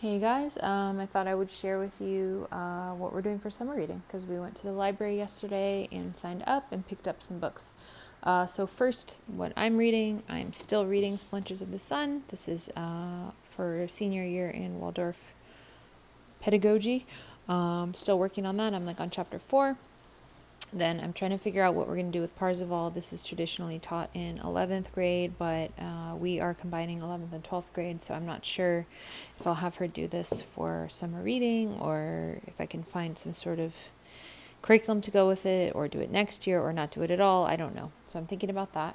Hey guys, I thought I would share with you what we're doing for summer reading because we went to the library yesterday and signed up and picked up some books. So, first, what I'm reading, I'm still reading Splinters of the Sun. This is for senior year in Waldorf pedagogy. Still working on that. I'm like on chapter 4. Then I'm trying to figure out what we're going to do with Parzival. This is traditionally taught in 11th grade, but we are combining 11th and 12th grade, so I'm not sure if I'll have her do this for summer reading or if I can find some sort of curriculum to go with it or do it next year or not do it at all. I don't know. So I'm thinking about that.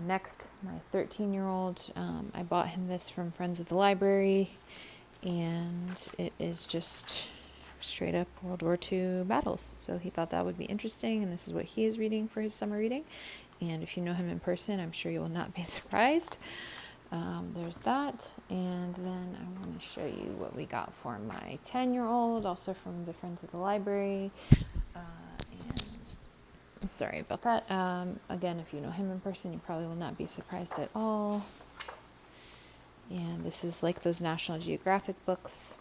Next, my 13-year-old, I bought him this from Friends of the Library, and it is just straight up World War II battles. So he thought that would be interesting, and this is what he is reading for his summer reading. And if you know him in person, I'm sure you will not be surprised. There's that. And then I want to show you what we got for my 10-year-old, also from the Friends of the Library. And sorry about that. Again, if you know him in person, you probably will not be surprised at all. And this is like those National Geographic books.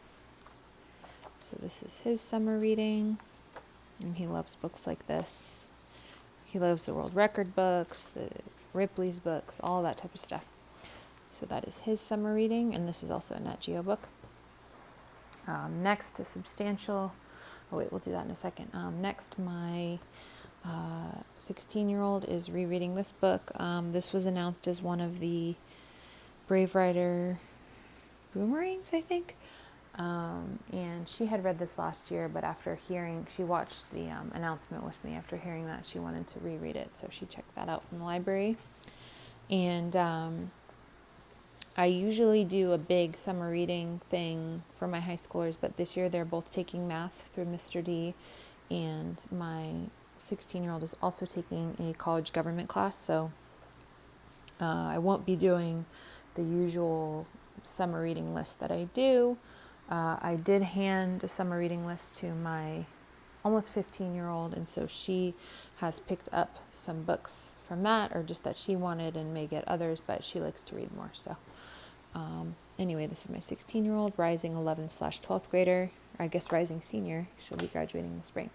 So this is his summer reading, and he loves books like this. He loves the world record books, the Ripley's books, all that type of stuff. So that is his summer reading, and this is also a Nat Geo book. Next, a substantial, we'll do that in a second. Next, my 16-year-old is rereading this book. This was announced as one of the Brave Writer boomerangs, I think. And she had read this last year, but after hearing, she watched the announcement with me. After hearing that, she wanted to reread it, so she checked that out from the library. And I usually do a big summer reading thing for my high schoolers, but this year they're both taking math through Mr. D, and my 16-year-old is also taking a college government class, so I won't be doing the usual summer reading list that I do. I did hand a summer reading list to my almost 15-year-old, and so she has picked up some books from that, or just that she wanted and may get others, but she likes to read more. So anyway, this is my 16-year-old, rising 11th/12th grader, I guess rising senior. She'll be graduating in the spring.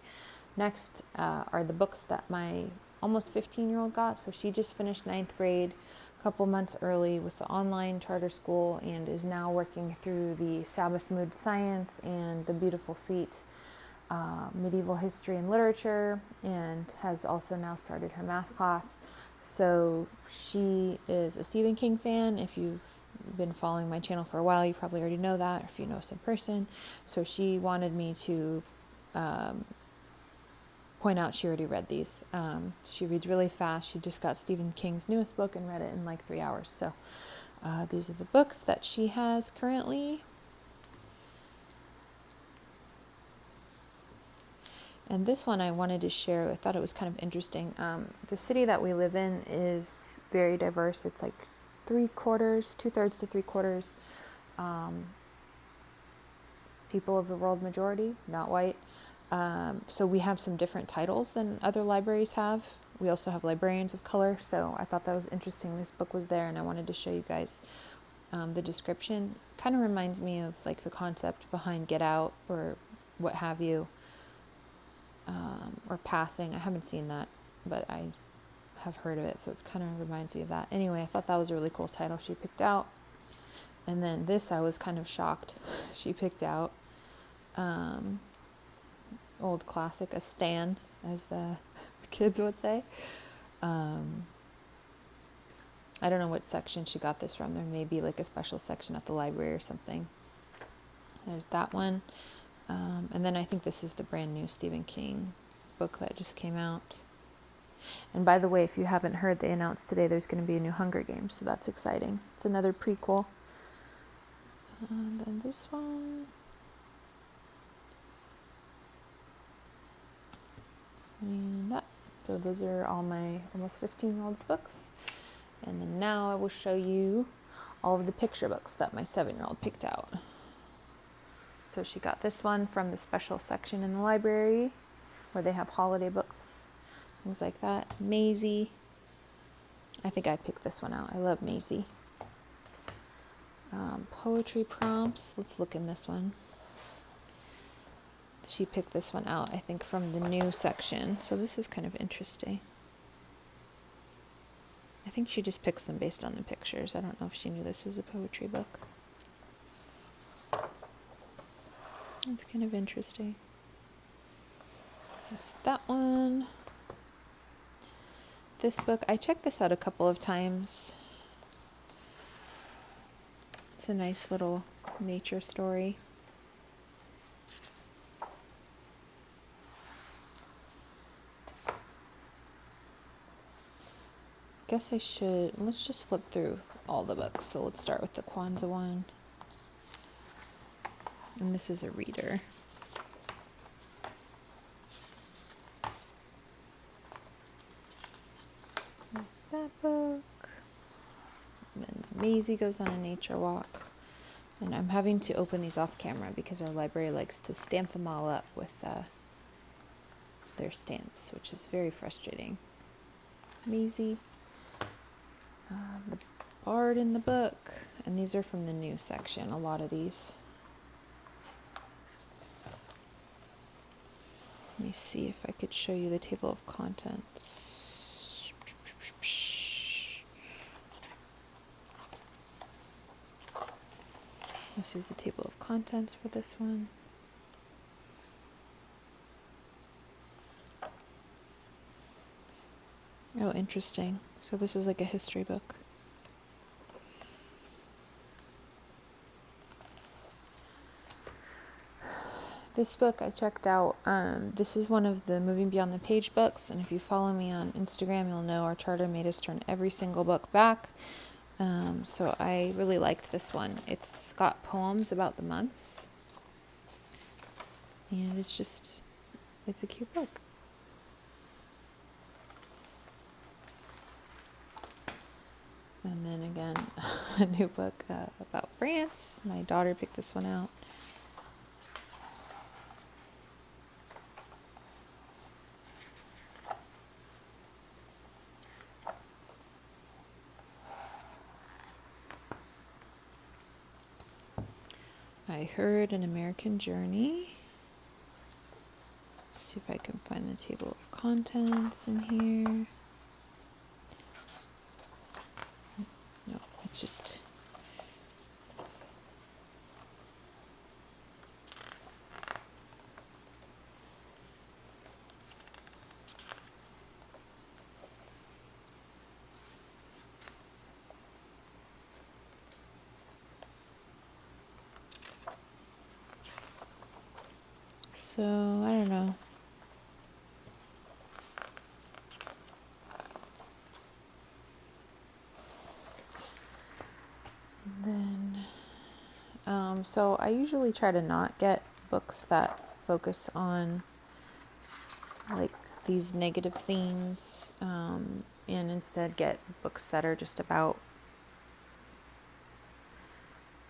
Next are the books that my almost 15-year-old got. So she just finished 9th grade couple months early with the online charter school and is now working through the Sabbath Mood Science and the Beautiful Feet Medieval History and Literature, and has also now started her math class. So she is a Stephen King fan. If you've been following my channel for a while, you probably already know that, or if you know us in person. So she wanted me to point out she already read these. She reads really fast. She just got Stephen King's newest book and read it in like 3 hours. So these are the books that she has currently. And this one I wanted to share. I thought it was kind of interesting. The city that we live in is very diverse. It's like 2/3 to 3/4 people of the world majority, not white. So we have some different titles than other libraries have. We also have librarians of color, so I thought that was interesting. This book was there, and I wanted to show you guys the description. Kind of reminds me of like the concept behind Get Out or what have you, or Passing. I haven't seen that, but I have heard of it, so it kind of reminds me of that. Anyway, I thought that was a really cool title she picked out. And then this, I was kind of shocked. She picked out old classic, a Stan, as the kids would say. I don't know what section she got this from. There may be like a special section at the library or something. There's that one. And then I think this is the brand new Stephen King book that just came out. And by the way, if you haven't heard, they announced today there's going to be a new Hunger Games, so that's exciting. It's another prequel. And then this one. And that. So those are all my almost 15-year-old's books. And then now I will show you all of the picture books that my 7-year-old picked out. So she got this one from the special section in the library where they have holiday books, things like that. Maisie. I think I picked this one out. I love Maisie. Poetry prompts. Let's look in this one. She picked this one out, I think, from the new section. So this is kind of interesting. I think she just picks them based on the pictures. I don't know if she knew this was a poetry book. It's kind of interesting. That's that one. This book, I checked this out a couple of times. It's a nice little nature story. Guess I should, let's just flip through all the books. So let's start with the Kwanzaa one. And this is a reader. There's that book. And then Maisie goes on a nature walk. And I'm having to open these off camera because our library likes to stamp them all up with their stamps, which is very frustrating. Maisie. The bard in the book. And these are from the new section, a lot of these. Let me see if I could show you the table of contents. This is the table of contents for this one. Oh, interesting. So this is like a history book. This book I checked out. This is one of the Moving Beyond the Page books, and if you follow me on Instagram, you'll know our charter made us turn every single book back. So I really liked this one. It's got poems about the months, and it's a cute book. And then again, a new book about France. My daughter picked this one out. I Heard an American Journey. Let's see if I can find the table of contents in here. No, it's just... So, I don't know. Then, so I usually try to not get books that focus on like these negative themes, and instead get books that are just about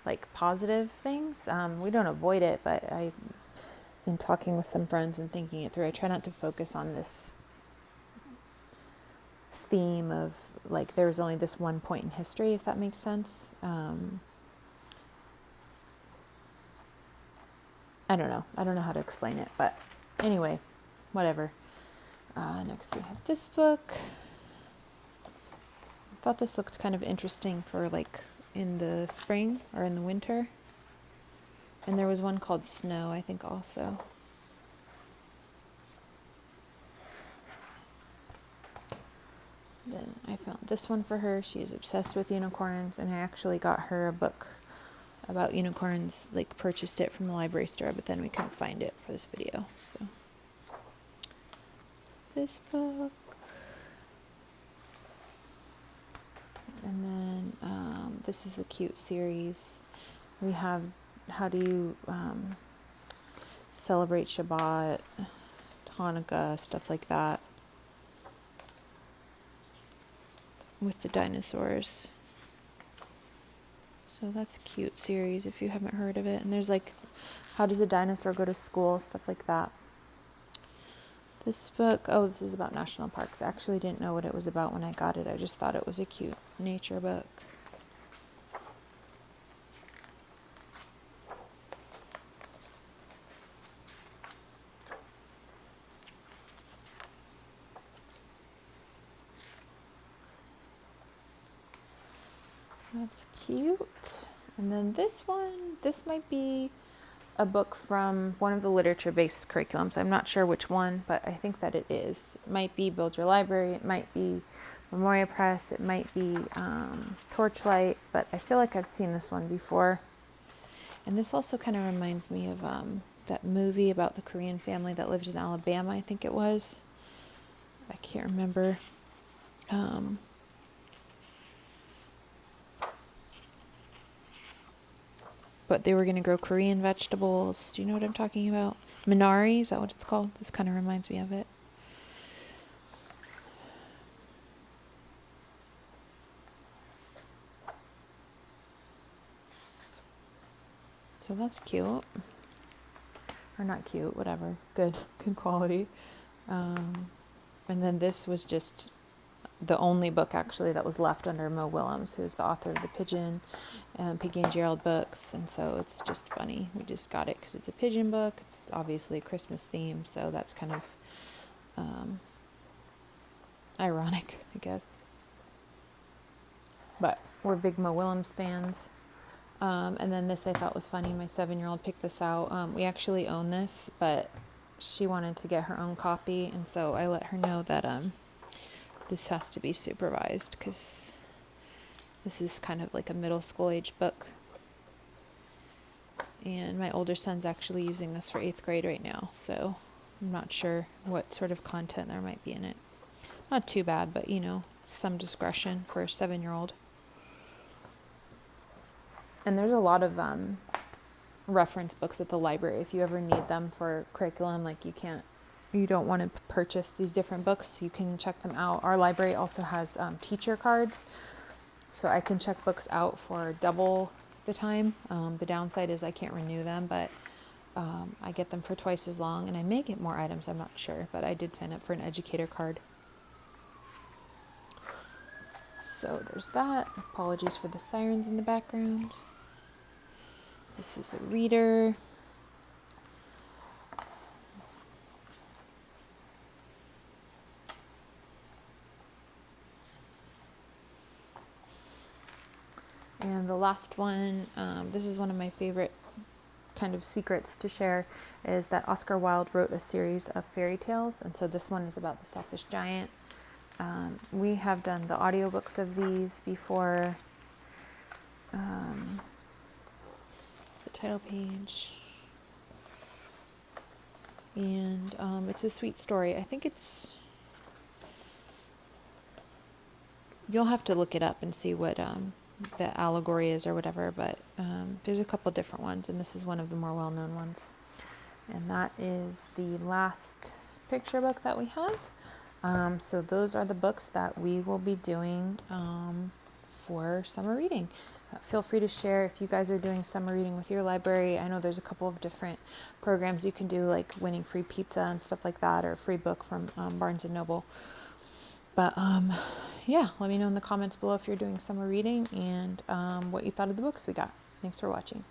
like positive things. We don't avoid it, but in talking with some friends and thinking it through, I try not to focus on this theme of like there was only this one point in history, if that makes sense. I don't know how to explain it, but anyway, whatever. Next we have this book. I thought this looked kind of interesting for like in the spring or in the winter. And there was one called Snow, I think, also. Then I found this one for her. She is obsessed with unicorns, and I actually got her a book about unicorns, like purchased it from the library store, but then we couldn't find it for this video. So this book. And then this is a cute series. We have how do you celebrate Shabbat, Hanukkah, stuff like that, with the dinosaurs. So that's a cute series if you haven't heard of it. And there's like, how does a dinosaur go to school, stuff like that. This book, oh, this is about national parks. I actually didn't know what it was about when I got it. I just thought it was a cute nature book. That's cute. And then this might be a book from one of the literature-based curriculums. I'm not sure which one, but I think that it is. It might be Build Your Library, it might be Memoria Press, it might be Torchlight, but I feel like I've seen this one before. And this also kind of reminds me of that movie about the Korean family that lived in Alabama, I think it was. I can't remember. But they were going to grow Korean vegetables. Do you know what I'm talking about? Minari, is that what it's called? This kind of reminds me of it. So that's cute. Or not cute, whatever. Good quality. And then this was just the only book actually that was left under Mo Willems, who's the author of the Pigeon and Piggy and Gerald books. And so it's just funny. We just got it because it's a pigeon book. It's obviously a Christmas theme, so that's kind of ironic, I guess. But we're big Mo Willems fans. And then this I thought was funny. My 7-year-old picked this out. We actually own this, but she wanted to get her own copy, and so I let her know that this has to be supervised because this is kind of like a middle school age book. And my older son's actually using this for 8th grade right now, so I'm not sure what sort of content there might be in it. Not too bad, but some discretion for a 7-year-old. And there's a lot of reference books at the library if you ever need them for curriculum. Like you don't want to purchase these different books, you can check them out. Our library also has teacher cards, so I can check books out for double the time. The downside is I can't renew them, but I get them for twice as long, and I may get more items, I'm not sure, but I did sign up for an educator card. So there's that. Apologies for the sirens in the background. This is a reader. And the last one, this is one of my favorite kind of secrets to share, is that Oscar Wilde wrote a series of fairy tales, and so this one is about the Selfish Giant. We have done the audiobooks of these before. The title page. And it's a sweet story. I think you'll have to look it up and see what the allegory is or whatever, but there's a couple different ones, and this is one of the more well-known ones. And that is the last picture book that we have. So those are the books that we will be doing for summer reading. Feel free to share if you guys are doing summer reading with your library. I know there's a couple of different programs you can do, like winning free pizza and stuff like that, or a free book from Barnes & Noble. But yeah, let me know in the comments below if you're doing summer reading and what you thought of the books we got. Thanks for watching.